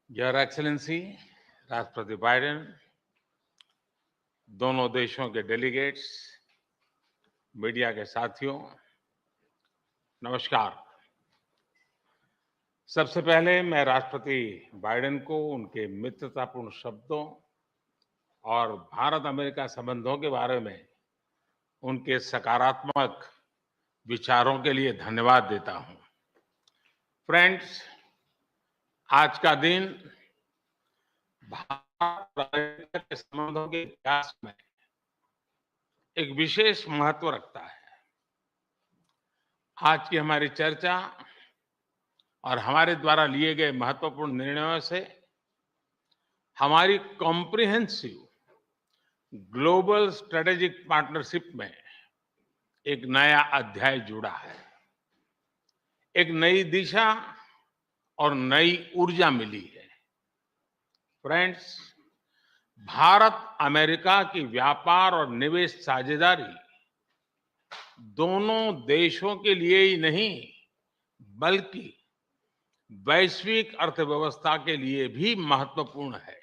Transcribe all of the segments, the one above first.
Your excellency, राष्ट्रपति Biden, दोनों देशों के डेलीगेट्स, मीडिया के साथियों, नमस्कार। सबसे पहले मैं राष्ट्रपति बाइडेन को उनके मित्रतापूर्ण शब्दों और भारत अमेरिका संबंधों के बारे में उनके सकारात्मक विचारों के लिए धन्यवाद देता हूं। फ्रेंड्स, आज का दिन भारत और अमेरिका के संबंधों के इतिहास में एक विशेष महत्व रखता है। आज की हमारी चर्चा और हमारे द्वारा लिए गए महत्वपूर्ण निर्णयों से हमारी कॉम्प्रिहेंसिव ग्लोबल स्ट्रेटेजिक पार्टनरशिप में एक नया अध्याय जुड़ा है। एक नई दिशा और नई ऊर्जा मिली है। फ्रेंड्स, भारत अमेरिका की व्यापार और निवेश साझेदारी दोनों देशों के लिए ही नहीं बल्कि वैश्विक अर्थव्यवस्था के लिए भी महत्वपूर्ण है।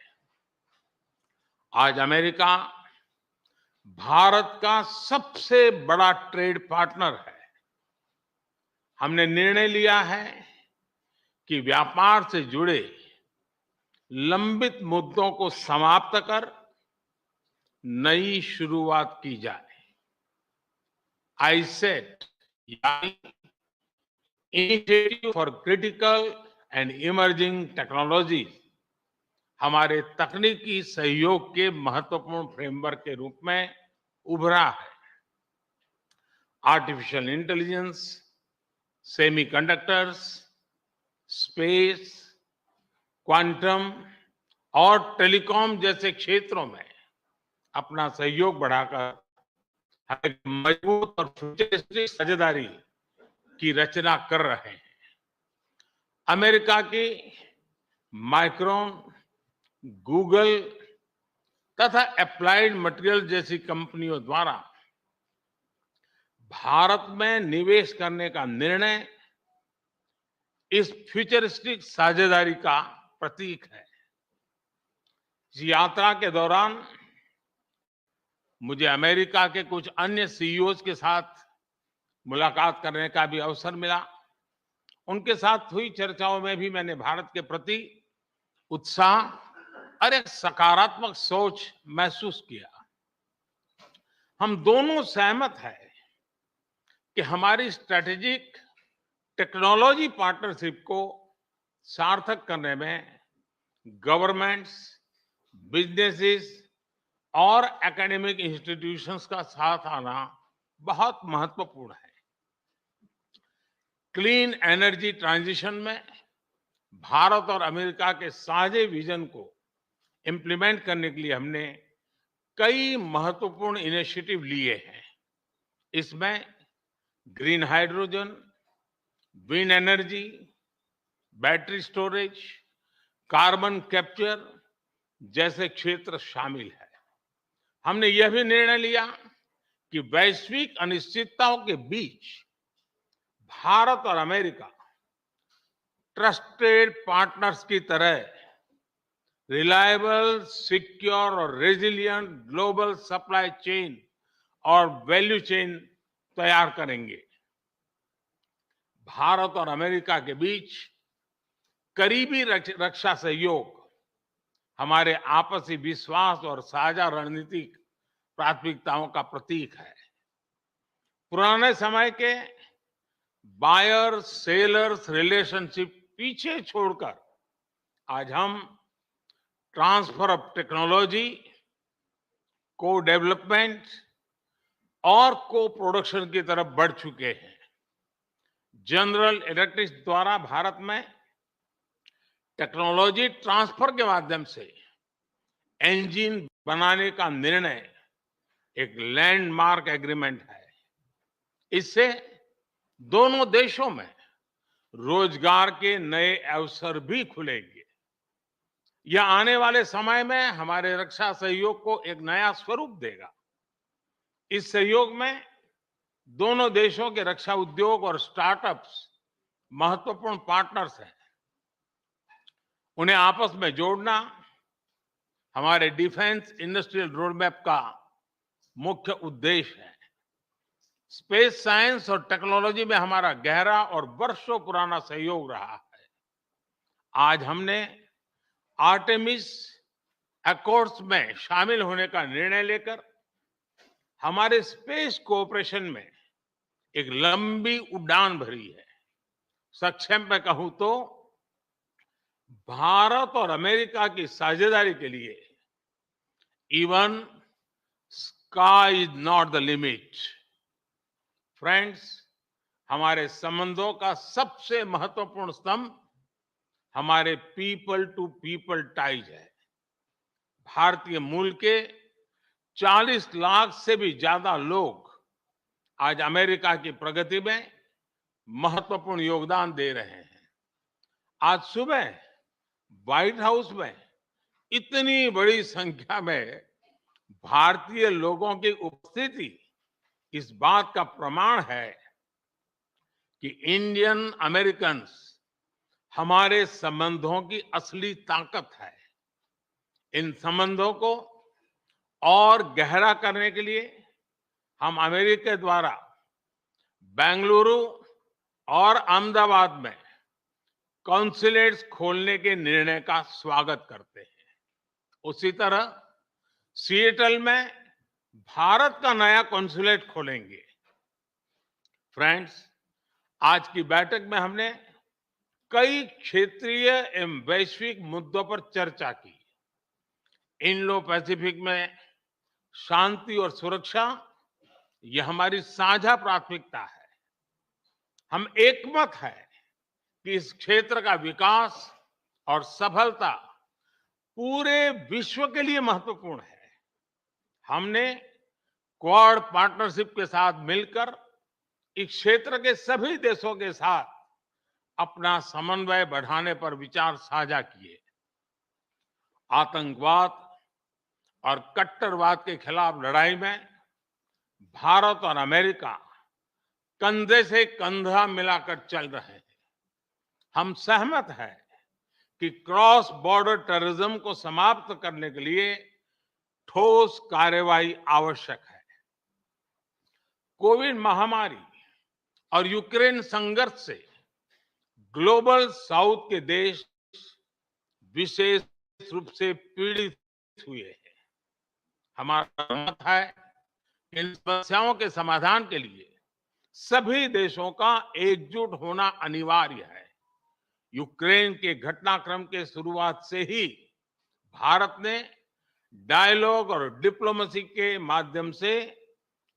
आज अमेरिका भारत का सबसे बड़ा ट्रेड पार्टनर है। हमने निर्णय लिया है कि व्यापार से जुड़े लंबित मुद्दों को समाप्त कर नई शुरुआत की जाए। ICET initiative for critical and emerging technology हमारे तकनीकी सहयोग के महत्वपूर्ण फ्रेमवर्क के रूप में उभरा है। Artificial intelligence, semiconductors, space, quantum और टेलीकॉम जैसे क्षेत्रों में अपना सहयोग बढ़ाकर हम एक मजबूत और फ्यूचरिस्टिक साझेदारी की रचना कर रहे हैं। अमेरिका की माइक्रॉन, गूगल तथा एप्लाइड मटेरियल जैसी कंपनियों द्वारा भारत में निवेश करने का निर्णय इस फ्यूचरिस्टिक साझेदारी का प्रतीक है। इस यात्रा के दौरान मुझे अमेरिका के कुछ अन्य सीईओज के साथ मुलाकात करने का भी अवसर मिला। उनके साथ हुई चर्चाओं में भी मैंने भारत के प्रति उत्साह और एक सकारात्मक सोच महसूस किया। हम दोनों सहमत हैं कि हमारी स्ट्रैटेजिक टेक्नोलॉजी पार्टनरशिप को सार्थक करने में गवर्नमेंट्स, बिजनेसेस और एकेडमिक इंस्टीट्यूशंस का साथ आना बहुत महत्वपूर्ण है। क्लीन एनर्जी ट्रांजिशन में भारत और अमेरिका के साझे विजन को इंप्लीमेंट करने के लिए हमने कई महत्वपूर्ण इनिशिएटिव लिए हैं। इसमें green hydrogen, wind energy, battery storage, carbon capture जैसे क्षेत्र शामिल है। हमने यह भी निर्णय लिया कि वैश्विक अनिश्चितताओं के बीच भारत और अमेरिका ट्रस्टेड पार्टनर्स की तरह रिलायबल, सिक्योर और रेजिलिएंट ग्लोबल सप्लाई चेन और वैल्यू चेन तैयार करेंगे। भारत और अमेरिका के बीच करीबी रक्षा सहयोग हमारे आपसी विश्वास और साझा रणनीतिक प्राथमिकताओं का प्रतीक है। पुराने समय के बायर सेलर्स रिलेशनशिप पीछे छोड़कर आज हम ट्रांसफर ऑफ टेक्नोलॉजी, को डेवलपमेंट और को प्रोडक्शन की तरफ बढ़ चुके हैं। जनरल इलेक्ट्रिक द्वारा भारत में टेक्नोलॉजी ट्रांसफर के माध्यम से इंजन बनाने का निर्णय एक लैंडमार्क एग्रीमेंट है। इससे दोनों देशों में रोजगार के नए अवसर भी खुलेंगे। यह आने वाले समय में हमारे रक्षा सहयोग को एक नया स्वरूप देगा। इस सहयोग में दोनों देशों के रक्षा उद्योग और स्टार्टअप्स महत्वपूर्ण पार्टनर्स हैं, उन्हें आपस में जोड़ना हमारे डिफेंस इंडस्ट्रियल रोडमैप का मुख्य उद्देश्य है। स्पेस साइंस और टेक्नोलॉजी में हमारा गहरा और वर्षों पुराना सहयोग रहा है। आज हमने आर्टेमिस अकॉर्ड्स में शामिल होने का निर्णय लेकर हमारे स्पेस कोऑपरेशन में एक लंबी उड़ान भरी है। संक्षेप में कहूं तो भारत और अमेरिका की साझेदारी के लिए even sky is not the limit. Friends, हमारे संबंधों का सबसे महत्वपूर्ण स्तंभ हमारे पीपल टू पीपल टाइज है। भारतीय मूल के 40 लाख से भी ज्यादा लोग आज अमेरिका की प्रगति में महत्वपूर्ण योगदान दे रहे हैं। आज सुबह व्हाइट हाउस में इतनी बड़ी संख्या में भारतीय लोगों की उपस्थिति इस बात का प्रमाण है कि इंडियन अमेरिकन्स हमारे संबंधों की असली ताकत है। इन संबंधों को और गहरा करने के लिए हम अमेरिका द्वारा बेंगलुरु और अहमदाबाद में कॉन्सुलेट्स खोलने के निर्णय का स्वागत करते हैं। उसी तरह सिएटल में भारत का नया कॉन्सुलेट खोलेंगे। फ्रेंड्स, आज की बैठक में हमने कई क्षेत्रीय एवं वैश्विक मुद्दों पर चर्चा की। इंडो पैसिफिक में शांति और सुरक्षा यह हमारी साझा प्राथमिकता है। हम एकमत है कि इस क्षेत्र का विकास और सफलता पूरे विश्व के लिए महत्वपूर्ण है। हमने क्वाड पार्टनरशिप के साथ मिलकर इस क्षेत्र के सभी देशों के साथ अपना समन्वय बढ़ाने पर विचार साझा किए। आतंकवाद और कट्टरवाद के खिलाफ लड़ाई में भारत और अमेरिका कंधे से कंधा मिलाकर चल रहे हैं। हम सहमत हैं कि क्रॉस बॉर्डर टेररिज्म को समाप्त करने के लिए ठोस कार्रवाई आवश्यक है। कोविड महामारी और यूक्रेन संघर्ष से ग्लोबल साउथ के देश विशेष रूप से पीड़ित हुए हैं। हमारा मत है कि इन समस्याओं के समाधान के लिए सभी देशों का एकजुट होना अनिवार्य है। यूक्रेन के घटनाक्रम के शुरुआत से ही भारत ने डायलॉग और डिप्लोमेसी के माध्यम से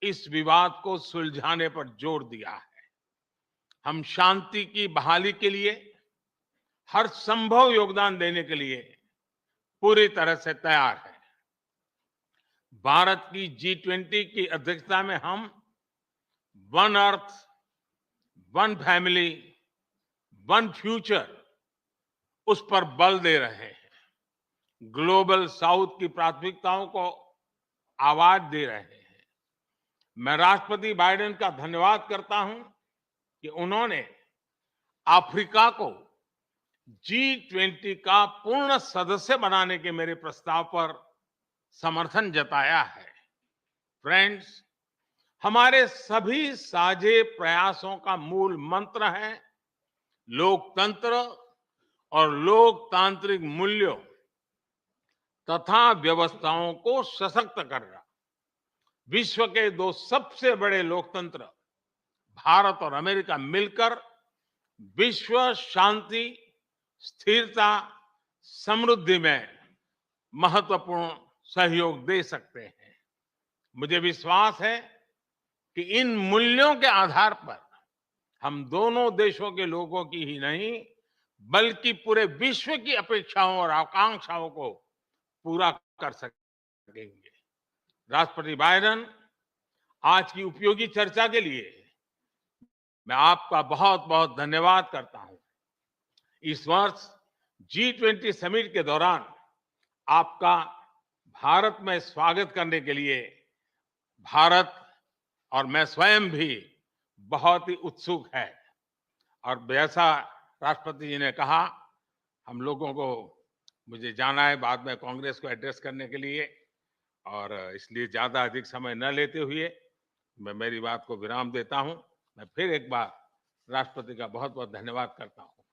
इस विवाद को सुलझाने पर जोर दिया है। हम शांति की बहाली के लिए हर संभव योगदान देने के लिए पूरी तरह से तैयार है। भारत की G20 की अध्यक्षता में हम one earth, one family, one future उस पर बल दे रहे हैं। ग्लोबल साउथ की प्राथमिकताओं को आवाज दे रहे हैं। मैं राष्ट्रपति बाइडेन का धन्यवाद करता हूं कि उन्होंने अफ्रीका को G20 का पूर्ण सदस्य बनाने के मेरे प्रस्ताव पर समर्थन जताया है। फ्रेंड्स, हमारे सभी साझे प्रयासों का मूल मंत्र है लोकतंत्र और लोकतांत्रिक मूल्यों तथा व्यवस्थाओं को सशक्त करना। विश्व के दो सबसे बड़े लोकतंत्र भारत और अमेरिका मिलकर विश्व शांति, स्थिरता, समृद्धि में महत्वपूर्ण सहयोग दे सकते हैं। मुझे विश्वास है कि इन मूल्यों के आधार पर हम दोनों देशों के लोगों की ही नहीं बल्कि पूरे विश्व की अपेक्षाओं और आकांक्षाओं को पूरा कर सकेंगे। राष्ट्रपति बाइडेन, आज की उपयोगी चर्चा के लिए मैं आपका बहुत बहुत धन्यवाद करता हूं। इस वर्ष G20 समिट के दौरान आपका भारत में स्वागत करने के लिए भारत और मैं स्वयं भी बहुत ही उत्सुक है। और जैसा राष्ट्रपति जी ने कहा, हम लोगों को मुझे जाना है बाद में कांग्रेस को एड्रेस करने के लिए और इसलिए ज़्यादा अधिक समय न लेते हुए मैं मेरी बात को विराम देता हूँ। मैं फिर एक बार राष्ट्रपति का बहुत-बहुत धन्यवाद करता हूँ।